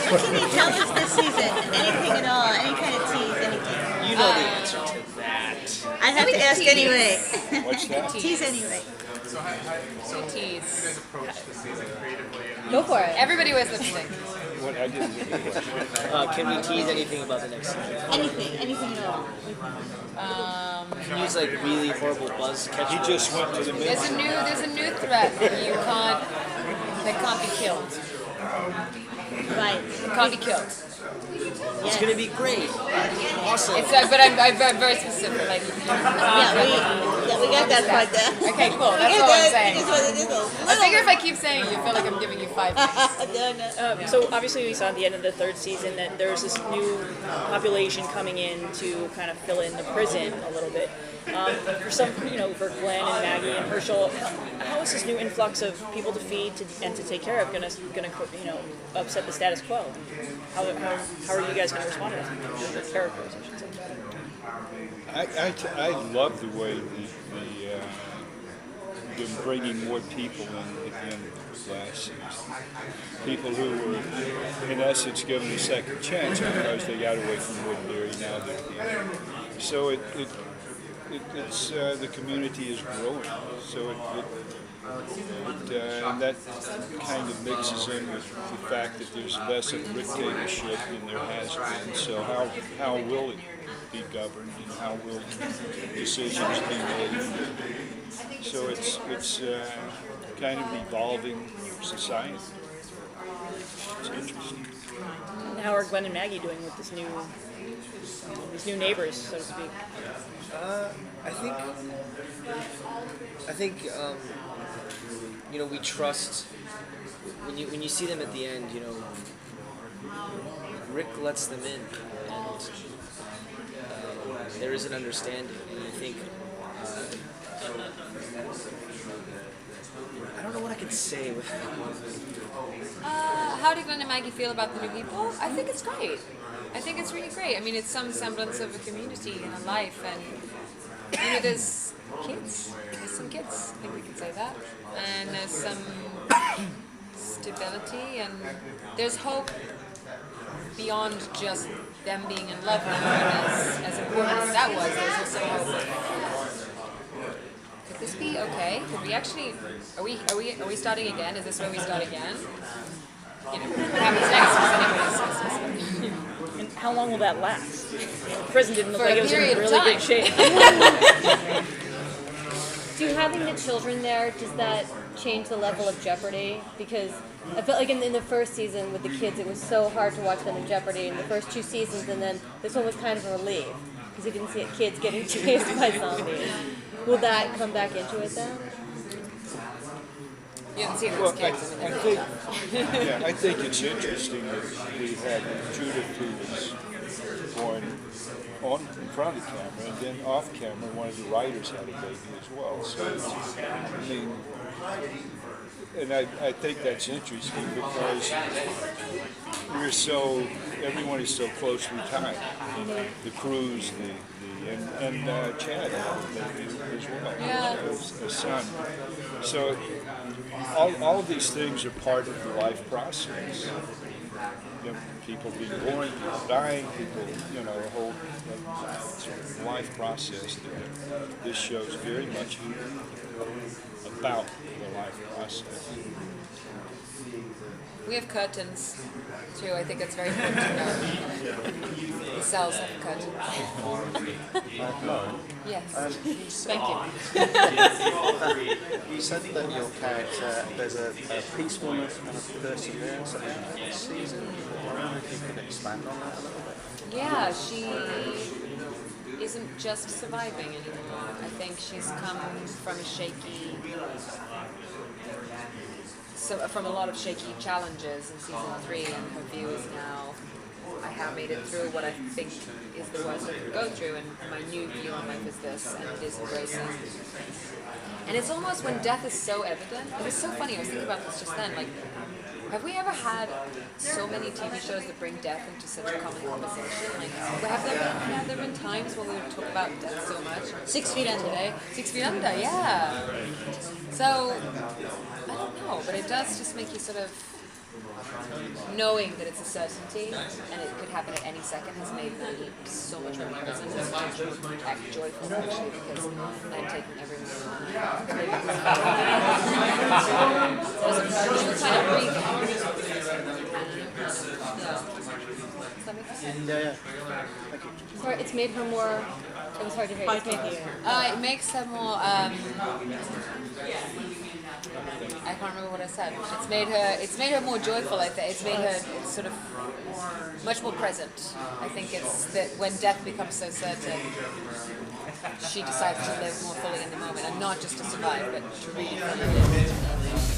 What can you tell us this season? Anything at all? Any kind of tease? Anything? You know the answer to that. I have to ask anyway. What's that? Tease anyway. So tease. you guys approach the season creatively. Go for it. Everybody was lip sync. What I didn't get the question. Can we tease anything about the next season? Anything at all. Can you use like really horrible buzz catch? He just went to the middle. There's a new threat that can't be killed. Right. It can't be killed. It's gonna be great. Awesome. It's but I'm very specific. Like Yeah, we got that part there. okay, cool. That's all I'm saying. It is what it is. I figure if I keep saying it, you feel like I'm giving you 5 things. So obviously we saw at the end of the third season that there's this new population coming in to kind of fill in the prison a little bit. For some, for Glenn and Maggie and Herschel, how is this new influx of people to feed and to take care of gonna upset the status quo? How are you guys gonna respond to that? The characters, I should say. I love the way they're bringing more people in at the end of the last season. People who were, in essence, given a second chance because they got away from Woodbury. Now they're here. So it's the community is growing. So and that kind of mixes in with the fact that there's less of dictatorship than there has been. So how will it be governed and how will decisions be made? So it's kind of evolving society. It's interesting. And how are Glenn and Maggie doing with these new neighbors, so to speak? I think we trust when you see them at the end. Rick lets them in, and there is an understanding. And I think I don't know what I can say with. How do Glenn and Maggie feel about the new people? I think it's great. I think it's really great. I mean, it's some semblance of a community and a life, and there's kids. There's some kids. I think we can say that. And there's some stability, and there's hope beyond just them being in love. And as important as that was, there's also hope. Could this be okay? Could we actually? Are we starting again? Is this where we start again? What happens next? Is anybody's And how long will that last? The prison didn't look For like a it was in period of really time. good shape. Do having the children there, does that change the level of jeopardy? Because I felt like in the first season with the kids, it was so hard to watch them in jeopardy in the first 2 seasons, and then this one was kind of a relief because you didn't see kids getting chased by zombies. Will that come back into it then? You haven't seen Well, those kids. I think it's interesting that we had Judith, who was born in front of the camera, and then off camera, one of the writers had a baby as well. So, I think that's interesting because everyone is so closely tied. The crews, and Chad had a baby as well, a son. So all of these things are part of the life process. People being born, people dying, people, a whole sort of life process that this show is very much about the life process. We have curtains, too. I think it's very important to know. The cells have curtains. Yes. Thank you. You said that your character, there's a peacefulness and a perseverance about this season. I wonder if you could expand on that a little bit. Yeah, she isn't just surviving anymore. I think she's come from from a lot of shaky challenges in season 3, and her view is now, I have made it through what I think is the worst I could go through, and my new view on life is this, and it is embracing. And it's almost when death is so evident, it was so funny, I was thinking about this just then, like, have we ever had so many TV shows that bring death into such a common conversation? Like, have there been times when we would talk about death so much? 6 Feet Under. Today? 6 Feet Under, yeah. So, I don't know, but it does just make you sort of knowing that it's a certainty and it could happen at any second has made me so much more present and so much more joyful actually, because I'm taking every moment. So it's kind of breathing. Yeah. Thank you. Sorry, it's made her more. It was hard to hear. It's made It makes her more. I can't remember what I said. It's made her more joyful. I think it's made her sort of much more present. I think it's that when death becomes so certain, she decides to live more fully in the moment and not just to survive, but to really live.